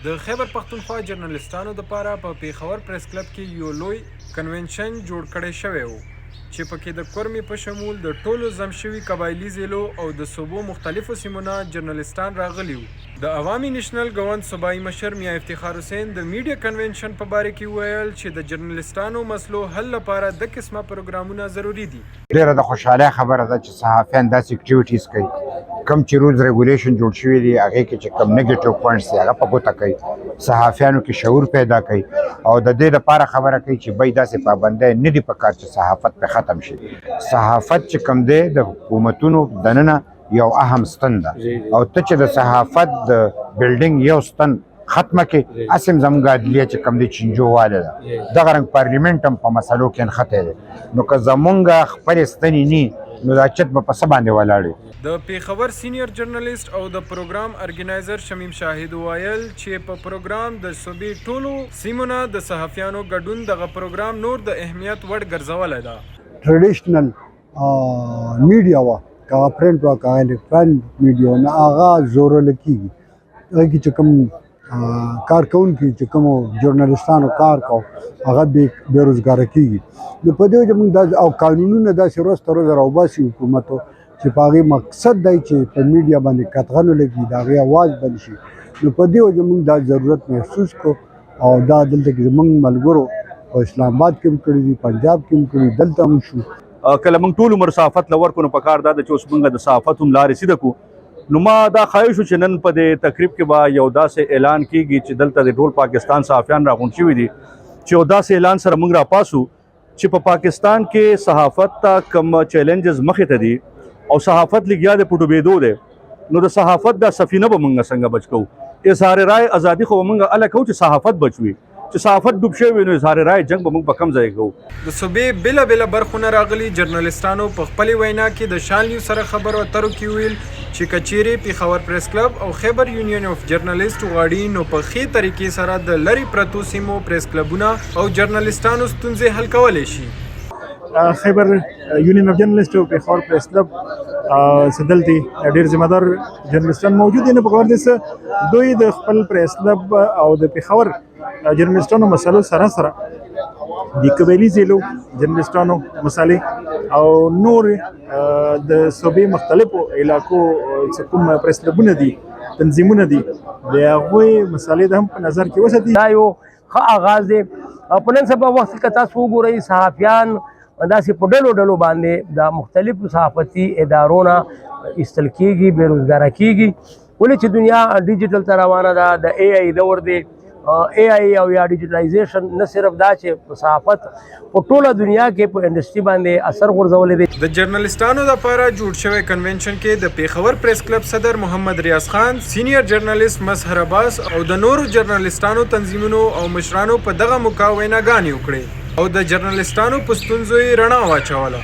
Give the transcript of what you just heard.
د خیبر پښتونخوا جرنالستانو دپاره په پیښور پریس کلب کې یو لوی کنونشن جوړ کړی شوی و چې پکې د کورمې په شمول د ټولو ضم شوي قبایلي ضلعو او د صوبو مختلفو سیمو نه جرنالستان راغلي وو. د عوامي نیشنل ګوند صوبایي مشر میاں افتخار حسین د میډیا کنونشن په باره کې وویل چې د جرنالستانو مسلو حل لپاره د قسمه پروګرامونه ضروري دي. ډېره د خوشحالۍ خبره ده چې صحافیان داسې اکټیویټیز کوي کم چې رولز ریګولیشن جوړ شوي دي هغې کې چې کم نیګیټیو پوینټس دي هغه په ګوته کوي، صحافیانو کې شعور پیدا کوي او د دې لپاره خبره کوي چې بی داسې پابندۍ نه دي پکار چې صحافت پې ختم شي. صحافت چې کم دی د حکومتونو دننه یو اهم ستن ده او ته چې د صحافت د بلډینګ یو ستن ختمه کې اسم زموږ عدلیه چې کم دی چینجووالی ده، دغه رنګ پارلیمنټ هم په مسلو کې نښتی دی. نو که زمونږ خپلې ستنې ني نو دا چت به په څه باندې ولاړ وي. د پیښور سینیر جرنالیست او د پروګرام ارګنایزر شمیم شاهد وویل چې په پروګرام د صوبې ټولو سیمو نه د صحافیانو ګډون دغه پروګرام نور د اهمیت وړ ګرځولی ده. ټریډیشنل میډیا وه که هغه پرنټ وه که هغه الکترونیک میډیا وه نو هغه زورلی کېږي. هغې کې چې کوم کارکوونکي چې کومو جرنالستانو کار کو هغه بېروزګاره کېږي. نو په دې وجه موږ دا او قانونونه داسې ورځ تر ورځې راوباسي حکومتو چې په هغې مقصد دی چې په میډیا باندې قطغن ولګي د هغې اواز بند شي. نو په دې وجه موږ دا ضرورت محسوس کړو او دا دلته کې زموږ ملګرو په اسلام آباد کې هم کړي دي، پنجاب کې هم کړي، دلته هم شو. کله موږ ټول عمر صحافت له ورکو نو پکار دا ده چې اوس موږ د صحافت هم لارې سیده کړو. نو ما دا خواهش و چې نن په دې تقریب کې به یو داسې اعلان کېږي چې دلته د ټول پاکستان صحافیان راغونډ شوي دي چې یو داسې اعلان سره موږ راپاسو چې په پاکستان کې صحافت ته کوم چیلنجز مخې ته دي او صحافت لګیا د پټوبېدو دی، نو د صحافت دا سفینه به موږ څنګه بچ کوو. اظهار رای ازادي خو به موږ هله کوو چې صحافت بچ وي، چې صحافت ډوب شوی وي نو اظهار رای جنګ به موږ په کم ځای کوو. د صوبې بېلابېله برخو نه راغلي جرنالستانو په خپلې وینا کې د شان نیوز سره خبرو اترو کې ویل چې که چیرې پیښور پریس کلب او خیبر یونین اف جرنالیست وغواړي نو په ښې طریقې سره د لرې پرتو سیمو پریس کلبونه او جرنالستانو ستونزې حل کولی شي. خیبر یونین اف جرنالیست او پیښور پریس کلب چې دلته ډېر ذمه دار جرنالستان موجود دي، نه پکار دي چې دوی د خپل پریس کلب او د پیښور جرنالستانو مسلو سره سره د قبایلي ضلعو جرنالستانو مسالې او نور د صوبې مختلفو علاقو چې کوم پریس کلبونه دي، تنظیمونه دي، د هغوی مسالې د هم په نظر کې وساتي. دا یو ښه آغاز دی. په نن سبا وخت کې تاسو وګورئ صحافیان داسې په ډلو ډلو باندې د مختلفو صحافتي ادارو نه ایستل کېږي، بېروزګاره کېږي. ولې چې دنیا ډیجیټل ته روانه ده، د اے آی دور دی. اے آی او یا ډیجیټلایزیشن نه صرف دا چې صحافت په ټوله دنیا کې په انډسټري باندې اثر غورځولی دی. د جرنالستانو لپاره جوړ شوی کنونشن کې د پیښور پریس کلب صدر محمد ریاض خان، سینیر جرنالیست مظهر عباس او د نورو جرنالستانو تنظیمونو او مشرانو په دغه موقع ویناګانې وکړې او د جرنالستانو په ستونزو یې رڼا واچوله.